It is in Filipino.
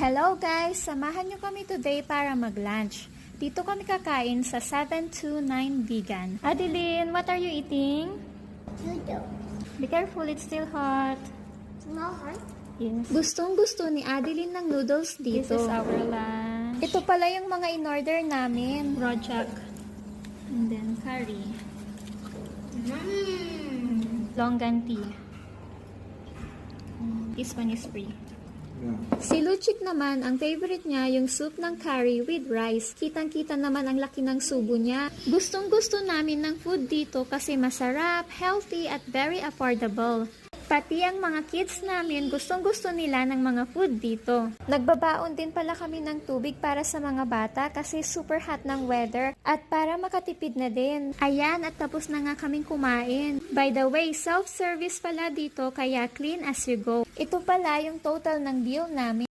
Hello guys! Samahan nyo kami today para mag-lunch. Dito kami kakain sa 729 Vegan. Adeline, what are you eating? Noodle. Be careful, it's still hot. Not hot? Yes. Gustong-gusto ni Adeline ng noodles dito. This is our lunch. Ito pala yung mga in-order namin. Rojak. And then curry. Longan tea. This one is free. Si Luchik naman, ang favorite niya yung soup ng curry with rice. Kitang-kita naman ang laki ng subo niya. Gustong-gusto namin ng food dito kasi masarap, healthy at very affordable. Pati ang mga kids namin, gustong-gusto nila ng mga food dito. Nagbabaon din pala kami ng tubig para sa mga bata kasi super hot ng weather at para makatipid na din. Ayan, at tapos na nga kaming kumain. By the way, self-service pala dito kaya clean as you go. Ito pala yung total ng bill namin.